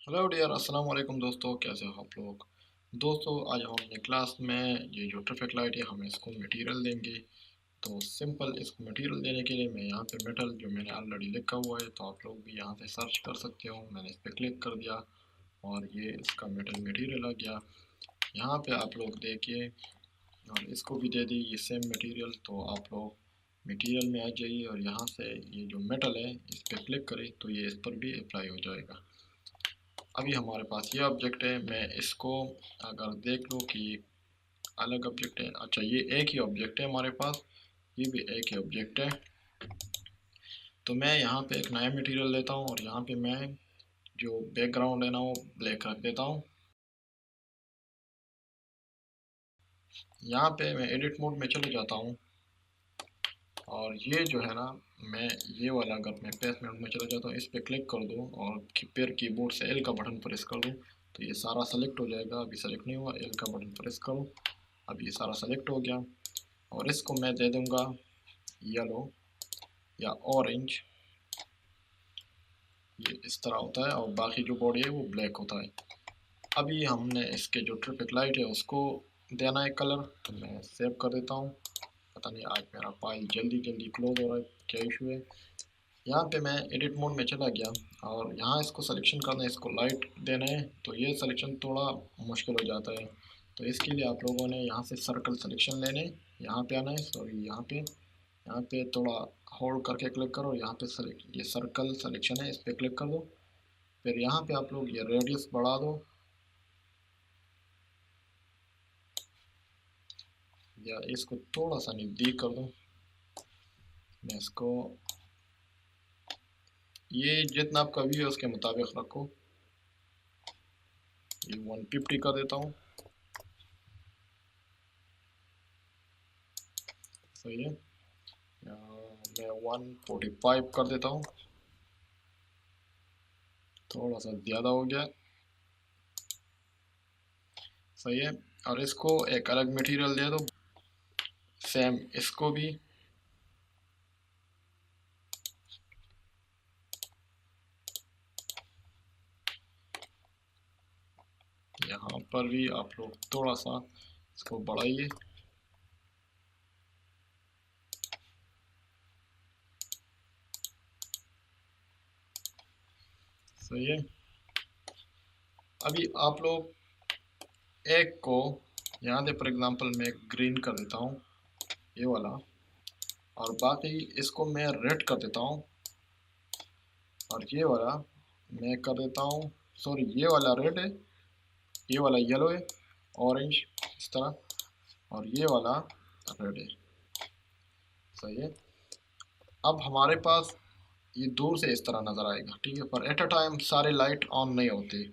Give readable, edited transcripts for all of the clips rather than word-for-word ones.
Hello dear अस्सलाम वालेकुम दोस्तों, कैसे हो आप लोग। दोस्तों आज हम अपनी क्लास में ये जो ट्रैफिक लाइट है हम इसको मटेरियल देंगे। तो सिंपल इसको मटेरियल देने के लिए मैं यहाँ पे मेटल जो मैंने ऑलरेडी लिखा हुआ है, तो आप लोग भी यहाँ से सर्च कर सकते हो। मैंने इस पर क्लिक कर दिया और ये इसका मेटल मटेरियल आ गया। यहाँ पे आप लोग देखिए और इसको भी दे दी ये सेम मटेरियल। तो आप लोग मटेरियल में आ जाइए और यहाँ से ये जो मेटल है इस पर क्लिक करें तो ये इस पर भी अप्लाई हो जाएगा। अभी हमारे पास ये ऑब्जेक्ट है, मैं इसको अगर देख लूँ कि अलग ऑब्जेक्ट है। अच्छा ये एक ही ऑब्जेक्ट है हमारे पास, ये भी एक ही ऑब्जेक्ट है। तो मैं यहाँ पे एक नया मटेरियल लेता हूँ और यहाँ पे मैं जो बैकग्राउंड है ना वो ब्लैक रख देता हूँ। यहाँ पे मैं एडिट मोड में चले जाता हूँ और ये जो है ना, मैं ये वाला अगर मैं पेस्ट मोड में चला जाता हूँ इस पर क्लिक कर दूँ और फिर कीबोर्ड से एल का बटन प्रेस कर दूँ तो ये सारा सेलेक्ट हो जाएगा। अभी सेलेक्ट नहीं हुआ, एल का बटन प्रेस करूँ, अब ये सारा सेलेक्ट हो गया। और इसको मैं दे दूंगा येलो या ऑरेंज, ये इस तरह होता है और बाकी जो बॉडी है वो ब्लैक होता है। अभी हमने इसके जो ट्रैफिक लाइट है उसको देना है कलर, तो मैं सेव कर देता हूँ। पता नहीं आज मेरा फाइल जल्दी जल्दी क्लोज हो रहा है, क्या इशू है। यहाँ पे मैं एडिट मोड में चला गया और यहाँ इसको सिलेक्शन करना है, इसको लाइट देना है, तो ये सिलेक्शन थोड़ा मुश्किल हो जाता है। तो इसके लिए आप लोगों ने यहाँ से सर्कल सिलेक्शन लेने, यहाँ पे आना है, सॉरी यहाँ पे थोड़ा होल्ड करके क्लिक करो, यहाँ पे सेलेक्ट ये सर्कल सिलेक्शन है इस पर क्लिक कर दो। फिर यहाँ पे आप लोग ये रेडियस बढ़ा दो या इसको थोड़ा सा नज़दीक कर दो। मैं इसको ये जितना आपका व्यू है उसके मुताबिक रखो, ये 150 कर देता हूँ, सही है। मैं 145 कर देता हूँ, थोड़ा सा ज़्यादा हो गया, सही है। और इसको एक अलग मटेरियल दे दो, सेम इसको भी यहाँ पर भी आप लोग थोड़ा सा इसको बढ़ाइए। सही है। अभी आप लोग एक को यहाँ दे फॉर एग्जांपल मैं ग्रीन कर देता हूँ ये वाला, और बाकी इसको मैं रेड कर देता हूँ और ये वाला मैं कर देता हूँ, सॉरी ये वाला रेड है, ये वाला येलो है, ऑरेंज इस तरह, और ये वाला रेड है, सही है। अब हमारे पास ये दूर से इस तरह नज़र आएगा, ठीक है, पर एट अ टाइम सारे लाइट ऑन नहीं होते।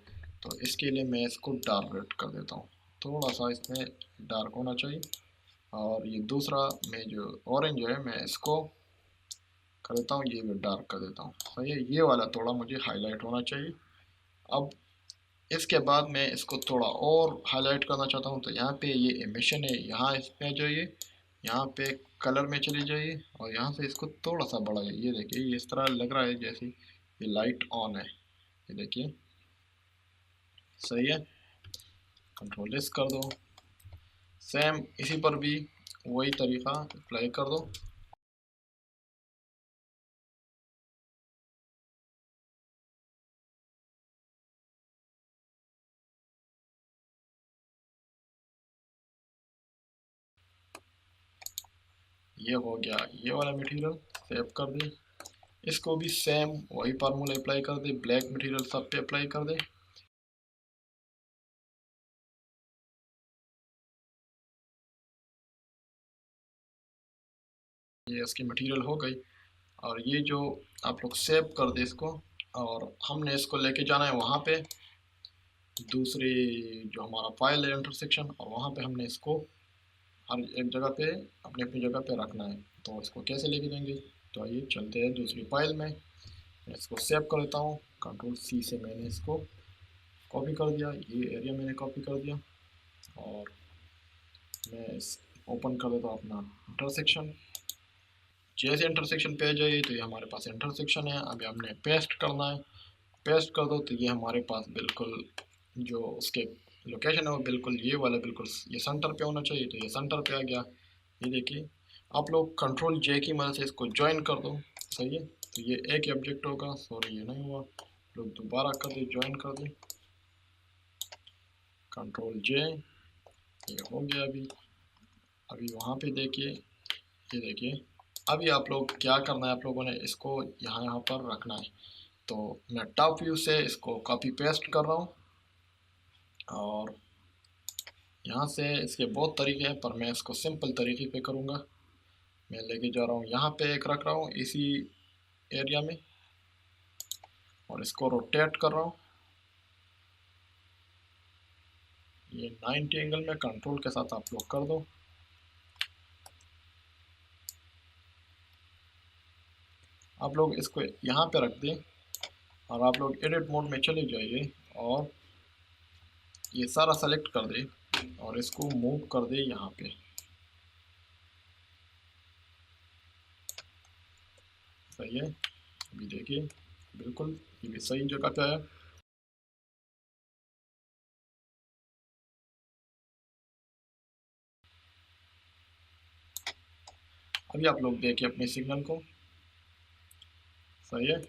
तो इसके लिए मैं इसको डार्क रेड कर देता हूँ, थोड़ा सा इसमें डार्क होना चाहिए। और ये दूसरा मैं जो ऑरेंज है मैं इसको कर देता हूँ, ये भी डार्क कर देता हूँ, सही है। ये वाला थोड़ा मुझे हाईलाइट होना चाहिए। अब इसके बाद मैं इसको थोड़ा और हाईलाइट करना चाहता हूँ, तो यहाँ पे ये एमिशन है, यहाँ इस पे आ जाइए, यहाँ पे कलर में चले जाइए और यहाँ से इसको थोड़ा सा बढ़ाइए। ये देखिए ये इस तरह लग रहा है जैसे ये लाइट ऑन है, ये देखिए, सही है। कंट्रोल एस कर दो, सेम इसी पर भी वही तरीका अप्लाई कर दो। ये हो गया ये वाला मटेरियल, सेव कर दे। इसको भी सेम वही फार्मूला अप्लाई कर दे, ब्लैक मटेरियल सब पे अप्लाई कर दे। ये इसकी मटेरियल हो गई और ये जो आप लोग सेव कर दे इसको, और हमने इसको लेके जाना है वहाँ पे दूसरी जो हमारा फाइल है इंटरसेक्शन, और वहाँ पे हमने इसको हर एक जगह पे अपनी अपनी जगह पे रखना है। तो इसको कैसे लेके जाएंगे, तो आइए चलते हैं दूसरी फाइल में। मैं इसको सेव कर देता हूँ, कंट्रोल सी से मैंने इसको कॉपी कर दिया, ये एरिया मैंने कॉपी कर दिया और मैं इस ओपन कर देता हूँ अपना इंटरसेक्शन। जैसे इंटरसेक्शन पे आ जाइए तो ये हमारे पास इंटरसेक्शन है, अभी हमने पेस्ट करना है। पेस्ट कर दो तो ये हमारे पास बिल्कुल जो उसके लोकेशन है वो बिल्कुल ये वाला बिल्कुल ये सेंटर पे होना चाहिए, तो ये सेंटर पे आ गया। ये देखिए आप लोग कंट्रोल जे की मदद से इसको ज्वाइन कर दो, सही है। तो ये एक ही ऑब्जेक्ट होगा, सॉरी ये नहीं हुआ, लोग दोबारा कर दे, ज्वाइन कर दे, कंट्रोल जे, ये हो गया। अभी वहाँ पे देखिए, ये देखिए अभी आप लोग क्या करना है, आप लोगों ने इसको यहाँ पर रखना है। तो मैं टॉप व्यू से इसको कॉपी पेस्ट कर रहा हूँ और यहाँ से इसके बहुत तरीके हैं पर मैं इसको सिंपल तरीके पे करूँगा। मैं लेके जा रहा हूँ यहाँ पे एक रख रहा हूँ इसी एरिया में और इसको रोटेट कर रहा हूँ। ये 90 एंगल में कंट्रोल के साथ आप लोग कर दो। आप लोग इसको यहाँ पे रख दें और आप लोग एडिट मोड में चले जाइए और ये सारा सेलेक्ट कर दे और इसको मूव कर दे यहाँ पे, सही है। अभी देखिए बिल्कुल ये भी सही जगह पे आया। अभी आप लोग देखिए अपने सिग्नल को, सही है।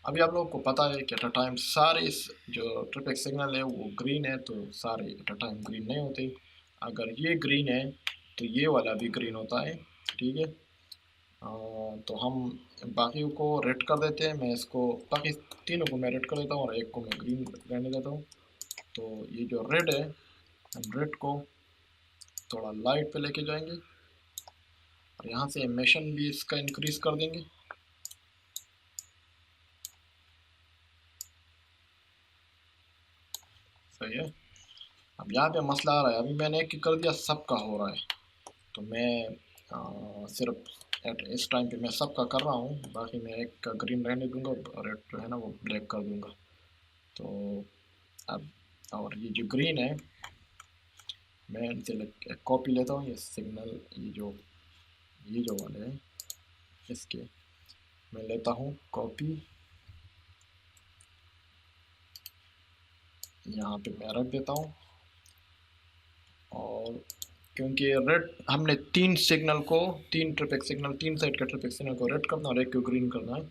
अभी आप लोगों को पता है कि एट अ टाइम सारे इस जो ट्रैफिक सिग्नल है वो ग्रीन है, तो सारे एट अ टाइम ग्रीन नहीं होते। अगर ये ग्रीन है तो ये वाला भी ग्रीन होता है, ठीक है। तो हम बाकी को रेड कर देते हैं। मैं इसको बाकी तीनों को मैं रेड कर देता हूँ और एक को मैं ग्रीन रहने देता हूँ। तो ये जो रेड है, हम रेड को थोड़ा लाइट पे लेके जाएंगे और यहाँ से एमिशन भी इसका इंक्रीज कर देंगे, सही है। अब यहाँ पे मसला आ रहा है, अभी मैंने एक कर दिया, सबका हो रहा है। तो मैं सिर्फ एट इस टाइम पे मैं सबका कर रहा हूँ, बाकी मैं एक का ग्रीन रहने दूंगा और रेड जो है ना वो ब्लैक कर दूंगा। तो अब और ये जो ग्रीन है मैं इनसे कॉपी लेता हूँ, ये सिग्नल ये जो वाले हैं इसके मैं लेता हूँ कॉपी, यहाँ पे मैं रख देता हूँ। और क्योंकि रेड हमने तीन ट्रैफिक सिग्नल, तीन साइड के ट्रैफिक सिग्नल को रेड करना है और एक को ग्रीन करना है,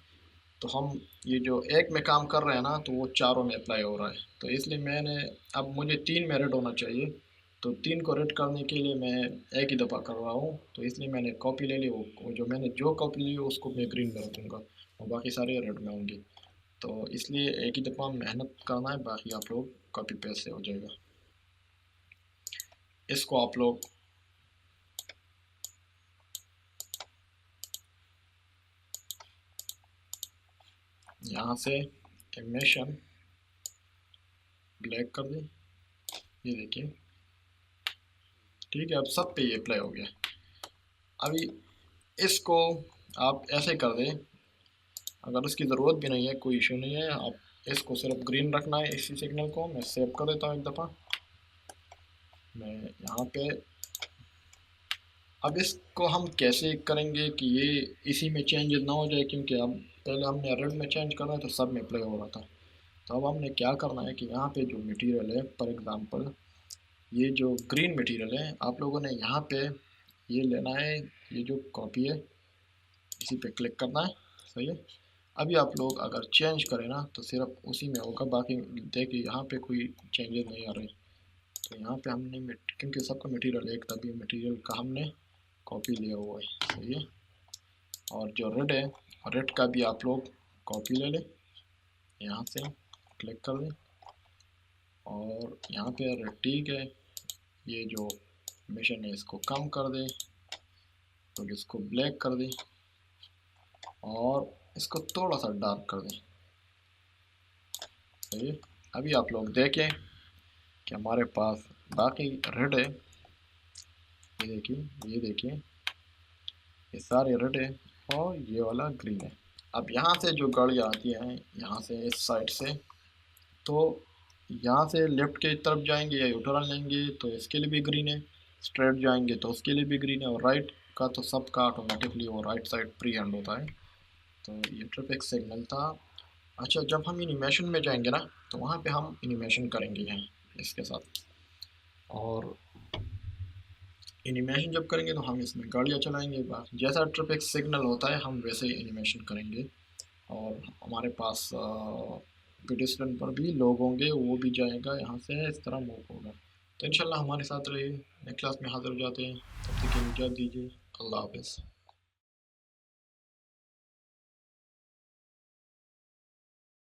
तो हम ये जो एक में काम कर रहे हैं ना तो वो चारों में अप्लाई हो रहा है। तो इसलिए मैंने अब मुझे तीन में रेड होना चाहिए, तो तीन को रेड करने के लिए मैं एक ही दफ़ा कर रहा हूँ। तो इसलिए मैंने कॉपी ले ली, वो जो मैंने जो कॉपी ली उसको मैं ग्रीन में रखूँगा और बाकी सारे रेड में होंगे। तो इसलिए एक ही दफ़ा मेहनत करना है, बाकी आप लोग कॉपी पेस्ट से हो जाएगा। इसको आप लोग यहाँ से एमिशन ब्लैक कर दें, ये देखिए, ठीक है। अब सब पे ये अप्लाई हो गया। अभी इसको आप ऐसे कर दें, अगर इसकी ज़रूरत भी नहीं है कोई इशू नहीं है, आप इसको सिर्फ ग्रीन रखना है। इसी सिग्नल को मैं सेव कर देता हूँ एक दफ़ा। मैं यहाँ पे अब इसको हम कैसे करेंगे कि ये इसी में चेंज ना हो जाए, क्योंकि अब पहले हमने रेड में चेंज करना है तो सब में अप्लाई हो रहा था। तो अब हमने क्या करना है कि यहाँ पे जो मटेरियल है, फॉर एग्ज़ाम्पल ये जो ग्रीन मटेरियल है, आप लोगों ने यहाँ पे ये लेना है, ये जो कॉपी है इसी पे क्लिक करना है, सही है। अभी आप लोग अगर चेंज करें ना तो सिर्फ उसी में होगा, बाकी देखिए यहाँ पे कोई चेंजेस नहीं आ रहे। तो यहाँ पे हमने क्योंकि सबका मटेरियल एक, तभी मटेरियल का हमने कॉपी लिया हुआ है, सही है। और जो रेड है, रेड का भी आप लोग कॉपी ले लें, यहाँ से क्लिक कर दें और यहाँ पे रेड, ठीक है। ये जो मिशन है इसको कम कर दें, तो इसको ब्लैक कर दें और इसको थोड़ा सा डार्क कर दें, सही है। अभी आप लोग देखें कि हमारे पास बाकी रेड है, ये देखिए ये सारे रेड है और ये वाला ग्रीन है। अब यहाँ से जो गाड़ियाँ आती हैं यहाँ से इस साइड से, तो यहाँ से लेफ़्ट की तरफ जाएंगे या यू टर्न लेंगे तो इसके लिए भी ग्रीन है, स्ट्रेट जाएंगे तो उसके लिए भी ग्रीन है, और राइट का तो सबका ऑटोमेटिकली वो राइट साइड प्री हैंड होता है। तो ये ट्रैफिक सिग्नल था अच्छा, जब हम एनिमेशन में जाएंगे ना तो वहाँ पे हम एनिमेशन करेंगे यहाँ इसके साथ। और एनिमेशन जब करेंगे तो हम इसमें गाड़ियाँ चलाएंगे, बस जैसा ट्रैफिक सिग्नल होता है हम वैसे ही एनिमेशन करेंगे। और हमारे पास पेडेस्ट्रियन पर भी लोग होंगे, वो भी जाएगा यहाँ से, इस तरह मूव होगा। तो इंशाल्लाह हमारे साथ रहिए, नेक्स्ट क्लास में हाजिर हो जाते हैं, तब तक के लिए इजाज़त दीजिए। अल्लाह हाफ़िज़।